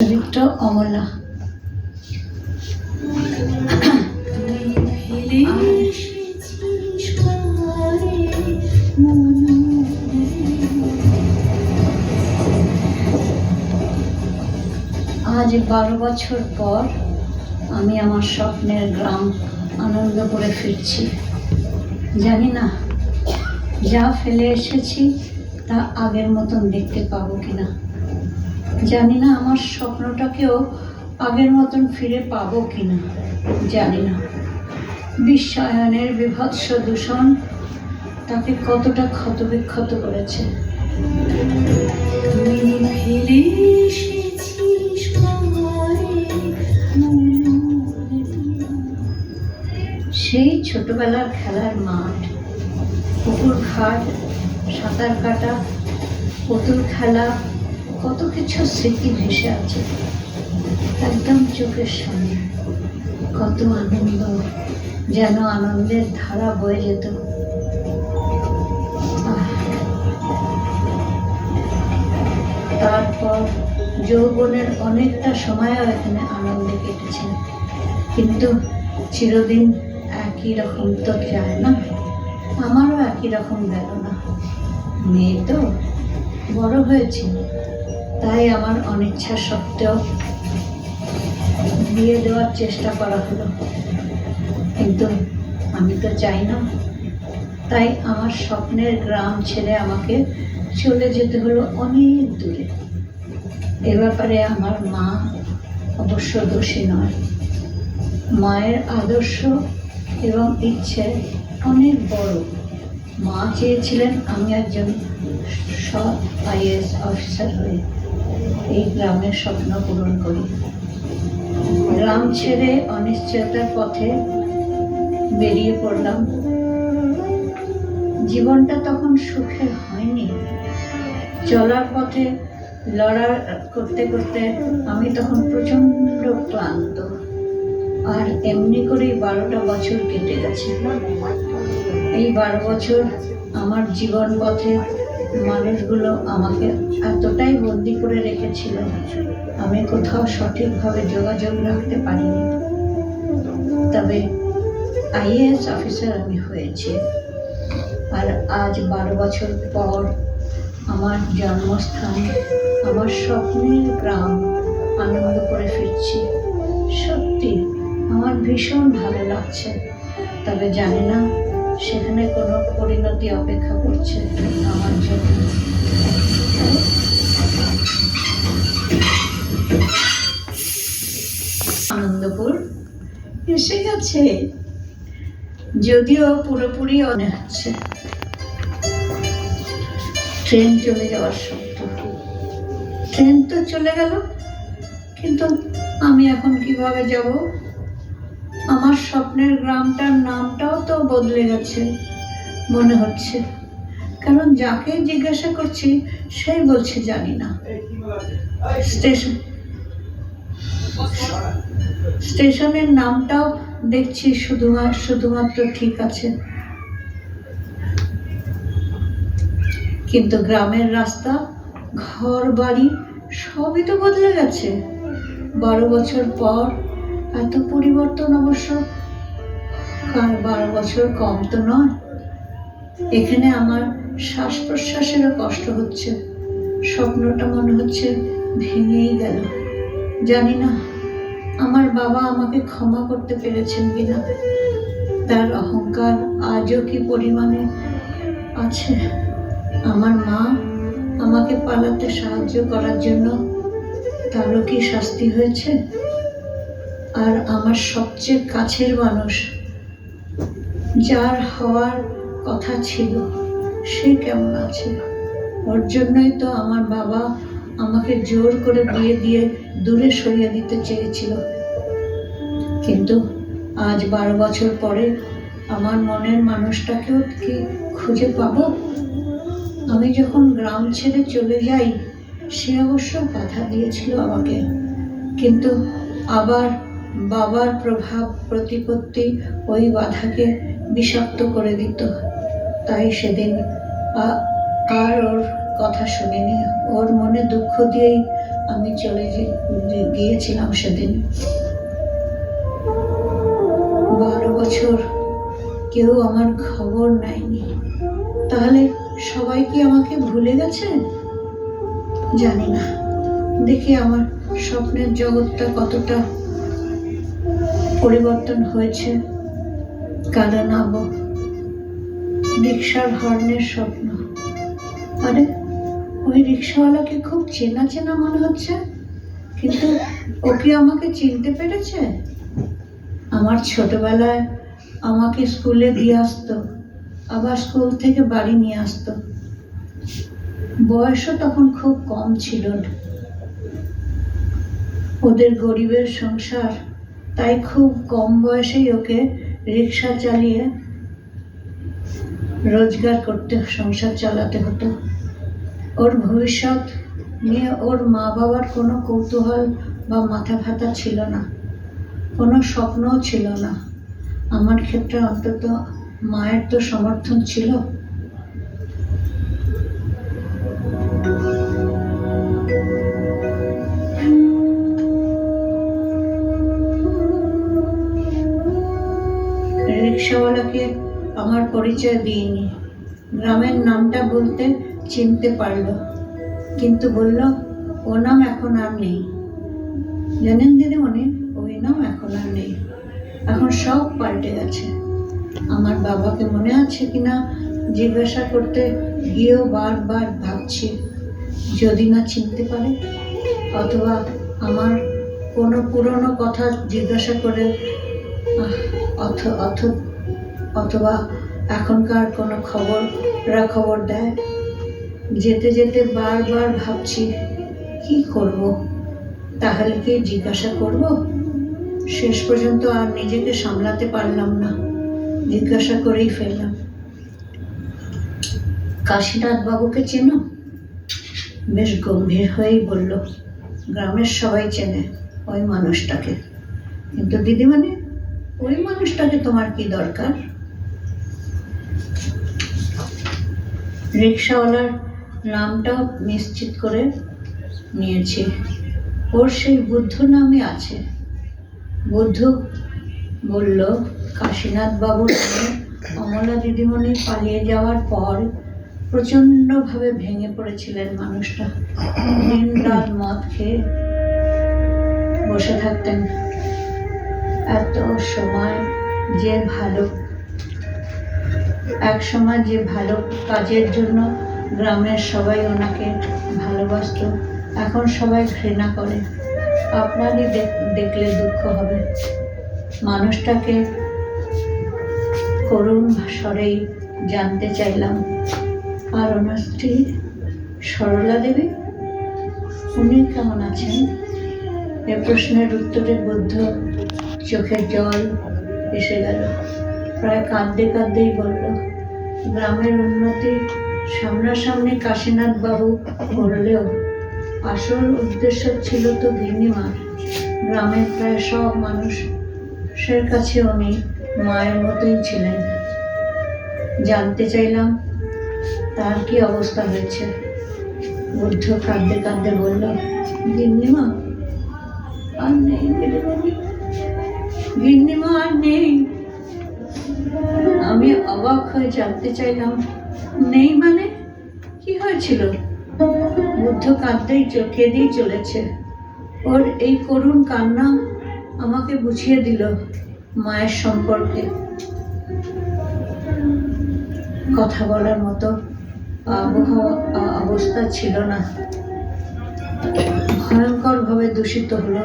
চরিত্র অমলা। আজ 12 বছর পর আমি আমার স্বপ্নের গ্রাম আনন্দপুরে ফিরছি। জানি না যা ফেলে এসেছি তা আগের মতন দেখতে পাবো কিনা। জানি না আমার স্বপ্নটাকেও আগের মতন ফিরে পাবো কিনা। জানি না বিশ্বায়নের বিভৎস দূষণ তাকে কতটা ক্ষতবিক্ষত করেছে। সেই ছোটবেলার খেলার মাঠ, পুকুর ঘাট, সাঁতার কাটা, পুতুল খেলা, কত কিছু স্মৃতি ভেসে আছে একদম চোখের সামনে। কত আনন্দ, যেন আনন্দের ধারা বয়ে যেত। তারপর যৌবনের অনেকটা সময়ও এখানে আনন্দে কেটেছে, কিন্তু চিরদিন একই রকম তো যায় না। আমারও একই রকম গেল না। মেয়ে তো বড় হয়েছে, তাই আমার অনিচ্ছা সত্ত্বেও বিয়ে দেওয়ার চেষ্টা করা হলো, কিন্তু আমি তো চাই না। তাই আমার স্বপ্নের গ্রাম ছেড়ে আমাকে চলে যেতে হলো অনেক দূরে। এ ব্যাপারে আমার মা অবশ্য দোষী নয়। মায়ের আদর্শ এবং ইচ্ছে অনেক বড়। মা চেয়েছিলেন আমি একজন সৎ IAS অফিসার হয়ে এই গ্রামের স্বপ্ন পূরণ করি। গ্রাম ছেড়ে অনিশ্চয়তার পথে বেরিয়ে পড়লাম। জীবনটা তখন সুখের হয়নি। চলার পথে লড়াই করতে করতে আমি তখন প্রচণ্ড ক্লান্ত। আর এমনি করেই 12টা বছর কেটে গেছে। এই 12 বছর আমার জীবন পথে মানুষগুলো আমাকে এতটাই বন্দি করে রেখেছিল, আমি কোথাও সঠিকভাবে যোগাযোগ রাখতে পারিনি। তবে IAS অফিসার আমি হয়েছি। আর আজ 12 বছর পর আমার জন্মস্থান, আমার স্বপ্নের গ্রাম আনন্দপুরে ফিরছি। সত্যি আমার ভীষণ ভালো লাগছে। তবে জানি না সেখানে কোনো পরিণতি অপেক্ষা করছে আমার জন্য। আনন্দপুর এসে গেছে, যদিও পুরোপুরি মনে হচ্ছে ট্রেন চলে যাওয়ার শব্দ। ট্রেন তো চলে গেল, কিন্তু আমি এখন কিভাবে যাব? আমার স্বপ্নের গ্রামটার নামটাও তো বদলে গেছে মনে হচ্ছে, কারণ যাকে জিজ্ঞাসা করছি সেই বলছে জানি না। স্টেশনের নামটাও দেখছি শুধুমাত্র ঠিক আছে, কিন্তু গ্রামের রাস্তা, ঘর বাড়ি সবই তো বদলে গেছে। 12 বছর পর এত পরিবর্তন অবশ্য 12 বছর কম তো নয়। এখানে আমার শ্বাস প্রশ্বাসেরও কষ্ট হচ্ছে। স্বপ্নটা মনে হচ্ছে ভেঙেই গেল। জানি না আমার বাবা আমাকে ক্ষমা করতে পেরেছেন কিনা। তার অহংকার আজও কি পরিমাণে আছে। আমার মা আমাকে পালাতে সাহায্য করার জন্য তারও কি শাস্তি হয়েছে? আর আমার সবচেয়ে কাছের মানুষ, যার হওয়ার কথা ছিল, সে কেমন আছে? ওর জন্যই তো আমার বাবা আমাকে জোর করে বিয়ে দিয়ে দূরে সরিয়ে দিতে চেয়েছিল। কিন্তু আজ 12 বছর পরে আমার মনের মানুষটাকেও কি খুঁজে পাবো? আমি যখন গ্রাম ছেড়ে চলে যাই, সে অবশ্য বাধা দিয়েছিল আমাকে, কিন্তু আবার বাবার প্রভাব প্রতিপত্তি ওই বাধাকে বিষাক্ত করে দিত। তাই সেদিন আর ওর কথা শুনিনি। ওর মনে দুঃখ দিয়েই আমি গিয়েছিলাম সেদিন। 12 বছর কেউ আমার খবর নেয়নি। তাহলে সবাই কি আমাকে ভুলে গেছে? জানি না। দেখি আমার স্বপ্নের জগৎটা কতটা পরিবর্তন হয়েছে। কালো নাম রিক্সার হর্নের স্বপ্ন। আরে, ওই রিক্সাওয়ালাকে খুব চেনা চেনা মনে হচ্ছে, কিন্তু ও কি আমাকে চিনতে পেরেছে? আমার ছোটবেলায় আমাকে স্কুলে দিয়ে আসতো, আবার স্কুল থেকে বাড়ি নিয়ে আসতো। বয়সও তখন খুব কম ছিল। ওদের গরিবের সংসার, তাই খুব কম বয়সেই ওকে রিক্সা চালিয়ে রোজগার করতে, সংসার চালাতে হতো। ওর ভবিষ্যৎ নিয়ে ওর মা বাবার কোনো কৌতূহল বা মাথা ব্যথা ছিল না, কোনো স্বপ্নও ছিল না। আমার ক্ষেত্রে অন্তত মায়ের তো সমর্থন ছিল। রিক্সাওয়ালাকে আমার পরিচয় দিইনি। গ্রামের নামটা বলতে চিনতে পারলো, কিন্তু বলল ও নাম এখন আর নেই। জানেন দিদিমণি, ওই নাম এখন আর নেই। এখন সব পাল্টে গেছে। আমার বাবাকে মনে আছে কিনা জিজ্ঞাসা করতে গিয়েও বারবার ভাবছি, যদি না চিনতে পারে, অথবা আমার কোনো পুরনো কথা জিজ্ঞাসা করে, অথবা এখনকার কোনো খবর দেয়। যেতে যেতে বারবার ভাবছি কি করব। তাহলে কি জিজ্ঞাসা করব? শেষ পর্যন্ত আর নিজেকে সামলাতে পারলাম না, জিজ্ঞাসা করেই ফেললাম, কাশীনাথ বাবুকে চেনো? বেশ গম্ভীর হয়েই বলল, গ্রামের সবাই চেনে ওই মানুষটাকে। কিন্তু দিদিমণি, ওই মানুষটাকে তোমার কি দরকার? রিক্সাওয়ালার নামটাও নিশ্চিত করে নিয়েছি, ওর সেই বুদ্ধ নামই আছে। বুদ্ধ বলল, কাশীনাথ বাবুর অমলা দিদিমণি পালিয়ে যাওয়ার পর প্রচণ্ডভাবে ভেঙে পড়েছিলেন মানুষটা। দিন রাত মদ খেয়ে বসে থাকতেন। এক সময় যে ভালো কাজের জন্য গ্রামের সবাই ওনাকে ভালোবাসত, এখন সবাই ঘৃণা করে। আপনারই দেখলে দুঃখ হবে। মানুষটাকে করুণ স্বরেই জানতে চাইলাম। আর ওনার স্ত্রী সরলা দেবী, উনি কেমন আছেন? এ প্রশ্নের উত্তরে বুদ্ধ চোখের জল এসে গেল। প্রায় কাঁদতেই বলল, গ্রামের উন্নতি সামনাসামনি কাশীনাথ বাবু করলেও আসল উদ্দেশ্য ছিল তো গিন্নিমার। গ্রামের প্রায় সব মানুষের কাছে উনি মায়ের মতোই ছিলেন। জানতে চাইলাম তার কি অবস্থা হয়েছে। বুদ্ধ কাঁদতে বলল, গিন্নিমা আর নেই, গিন্নিমা আর নেই। আমি অবাক হয়ে জানতে চাইলাম, নেই মানে কি হয়েছিল? বুদ্ধ কেঁদেই চলেছে। ওর এই করুণ কান্না আমাকে বুঝিয়ে দিল মায়ের সম্পর্কে। কথা বলার মতো অবস্থা ছিল না। ভয়ঙ্করভাবে দূষিত হলো।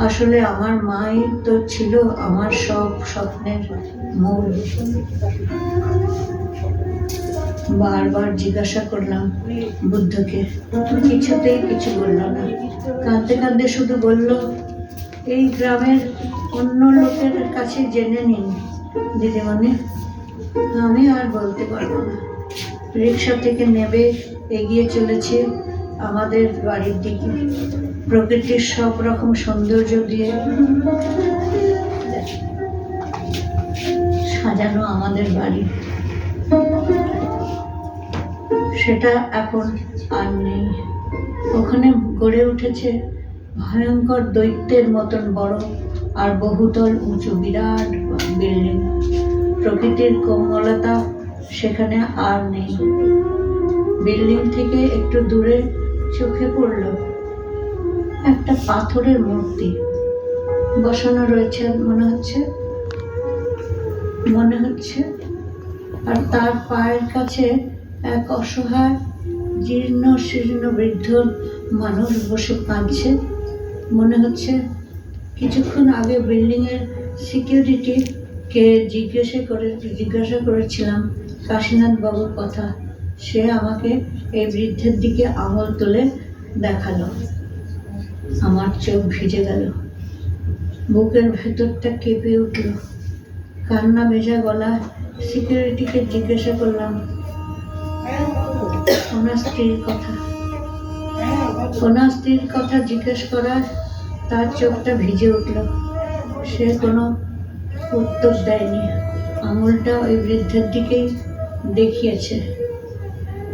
আসলে আমার মাই তো ছিল আমার সব স্বপ্নের মূল। বারবার জিজ্ঞাসা করলাম বুদ্ধকে, কিছুতেই কিছু বলল না। কাঁদতে শুধু বলল, এই গ্রামের অন্য লোকের কাছে জেনে নিন দিদিমণি, আমি আর বলতে পারবো না। রিক্সা থেকে নেমে এগিয়ে চলেছি আমাদের বাড়ির দিকে। প্রকৃতির সব রকম সৌন্দর্য দিয়ে সাজানো আমাদের বাড়ি। সেটা এখন আর নেই। ওখানে গড়ে উঠেছে ভয়ঙ্কর দৈত্যের মতন বড় আর বহুতল উঁচু বিরাট বিল্ডিং। প্রকৃতির কোমলতা সেখানে আর নেই। বিল্ডিং থেকে একটু দূরে চোখে পড়ল একটা পাথরের মূর্তি বসানো রয়েছে মনে হচ্ছে। আর তার পায়ের কাছে এক অসহায় জীর্ণ শীর্ণ বৃদ্ধ মানুষ বসে কাঁদছে। মনে হচ্ছে কিছুক্ষণ আগে বিল্ডিং এর সিকিউরিটিকে জিজ্ঞাসা করেছিলাম কাশীনাথ বাবুর কথা। সে আমাকে এই বৃদ্ধের দিকে আঙুল তুলে দেখালো। আমার চোখ ভিজে গেল, বুকের ভেতরটা কেঁপে উঠল। কান্না ভেজা গলায় সিকিউরিটিকে জিজ্ঞাসা করলাম ওনার স্ত্রীর কথা জিজ্ঞেস করার তার চোখটা ভিজে উঠল। সে কোনো উত্তর দেয়নি, আঙুলটা ওই বৃদ্ধের দিকেই দেখিয়েছে।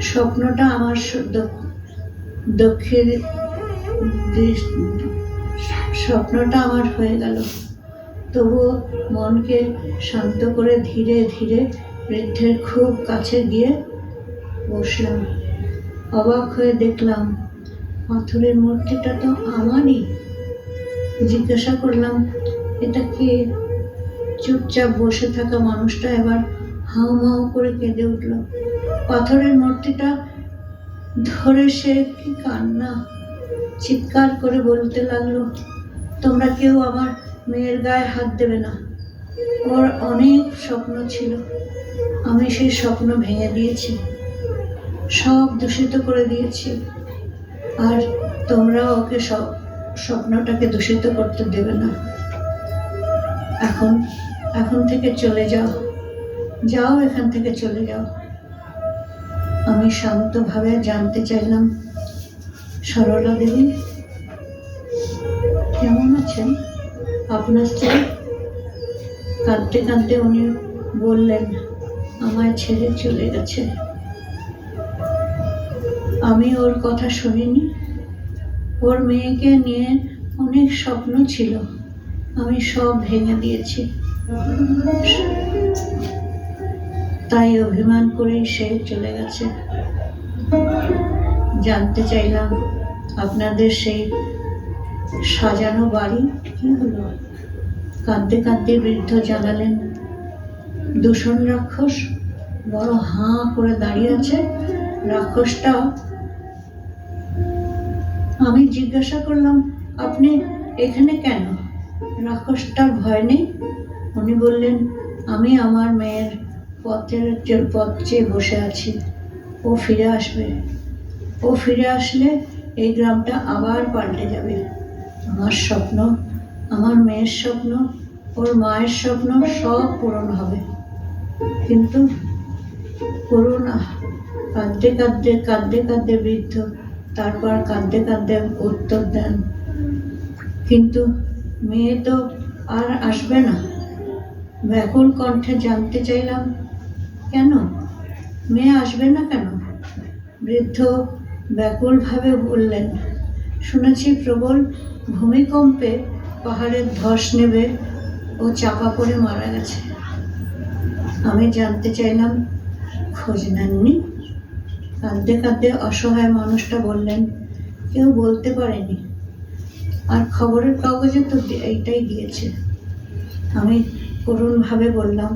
স্বপ্নটা আমার স্বপ্নটা আমার হয়ে গেল। তবুও মনকে শান্ত করে ধীরে ধীরে বৃদ্ধের খুব কাছে গিয়ে বসলাম। অবাক হয়ে দেখলাম পাথরের মূর্তিটা তো আমারই। জিজ্ঞাসা করলাম এটা কে? চুপচাপ বসে থাকা মানুষটা এবার হাউমাউ করে কেঁদে উঠল। পাথরের মূর্তিটা ধরে সে কি কান্না! চিৎকার করে বলতে লাগলো, তোমরা কেউ আমার মেয়ের গায়ে হাত দেবে না। ওর অনেক স্বপ্ন ছিল, আমি সেই স্বপ্ন ভেঙে দিয়েছি, সব দূষিত করে দিয়েছি। আর তোমরা ওকে স্বপ্নটাকে দূষিত করতে দেবে না। এখন থেকে চলে যাও, এখান থেকে চলে যাও। আমি শান্তভাবে জানতে চাইলাম, সরলা দেবী কেমন আছেন? আপনার স্ত্রী? কাঁদতে কাঁদতে উনি বললেন, আমায় ছেড়ে চলে গেছে। আমি ওর কথা শুনিনি। ওর মেয়েকে নিয়ে অনেক স্বপ্ন ছিল, আমি সব ভেঙে দিয়েছি। তাই অভিমান করেই সে চলে গেছে। জানতে চাইলাম আপনাদের সেই সাজানো বাড়ি কি হলো? কাঁদতে কাঁদতে বৃদ্ধ জানালেন, দূষণ রাক্ষস বড় হাঁ করে দাঁড়িয়ে আছে। রাক্ষসটা। আমি জিজ্ঞাসা করলাম, আপনি এখানে কেন? রাক্ষসটার ভয় নেই? উনি বললেন, আমি আমার মেয়ের পথ চেয়ে বসে আছি। ও ফিরে আসলে এই গ্রামটা আবার পাল্টে যাবে। আমার স্বপ্ন, আমার মেয়ের স্বপ্ন, ওর মায়ের স্বপ্ন সব পূরণ হবে। কিন্তু করুণা। কাঁদতে কাঁদতে বৃদ্ধ তারপর কাঁদতে কাঁদতে উত্তর দেন, কিন্তু মেয়ে তো আর আসবে না। ব্যাকুল কণ্ঠে জানতে চাইলাম, কেন? মেয়ে আসবে না কেন? বৃদ্ধ ব্যাকুলভাবে বললেন, শুনেছি প্রবল ভূমিকম্পে পাহাড়ের ধস নেবে ও চাপা পড়ে মারা গেছে। আমি জানতে চাইলাম, খোঁজ নেননি? কাঁদতে কাঁদতে অসহায় মানুষটা বললেন, কেউ বলতে পারেনি, আর খবরের কাগজে তো এইটাই দিয়েছে। আমি করুণভাবে বললাম,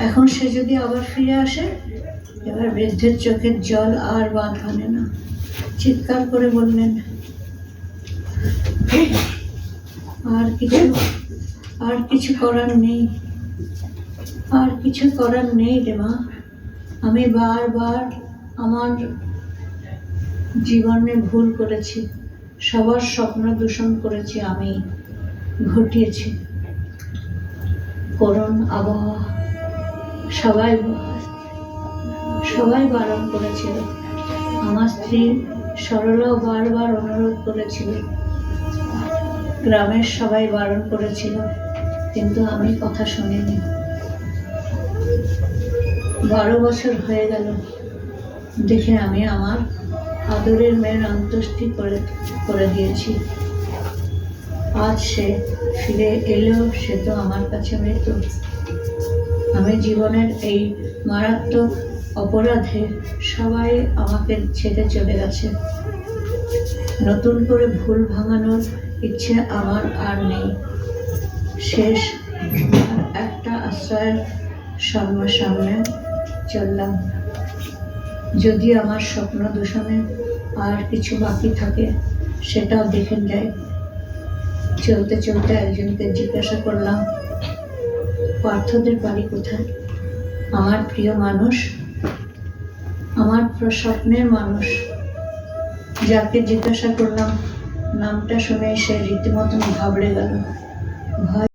এখন সে যদি আবার ফিরে আসে? এবার বৃদ্ধের চোখের জল আর বাঁধ ভাঙে না। চিৎকার করে বললেন, আর কিছু করার নেই রে মা। আমি বারবার আমার জীবনে ভুল করেছি, সবার স্বপ্ন দূষণ করেছি, আমি ঘটিয়েছি। করুণ আবহাওয়া, সবাই বারণ করেছিল। আমার স্ত্রী সরলাও বারবার অনুরোধ করেছিল, গ্রামের সবাই বারণ করেছিল, কিন্তু আমি কথা শুনিনি। 12 বছর হয়ে গেল। দেখে আমি আমার আদরের মেয়ের অন্ত্যেষ্টি করে দিয়েছি। আজ সে ফিরে এলেও সে তো আমার কাছে মৃত। আমি জীবনের এই মারাত্মক অপরাধে সবাই আমাকে ছেড়ে চলে গেছে। নতুন করে ভুল ভাঙানোর ইচ্ছে আমার আর নেই। শেষ আর একটা আশ্রয়ের সামনে চললাম। যদি আমার স্বপ্ন দূষণে আর কিছু বাকি থাকে সেটাও দেখে যাই। চলতে চলতে একজনকে জিজ্ঞাসা করলাম, পার্থদের বাড়ি কোথায়? আমার প্রিয় মানুষ, আমার স্বপ্নের মানুষ। যাকে জিজ্ঞাসা করলাম নামটা শুনে সে রীতিমতন ঘাবড়ে গেল। ভয়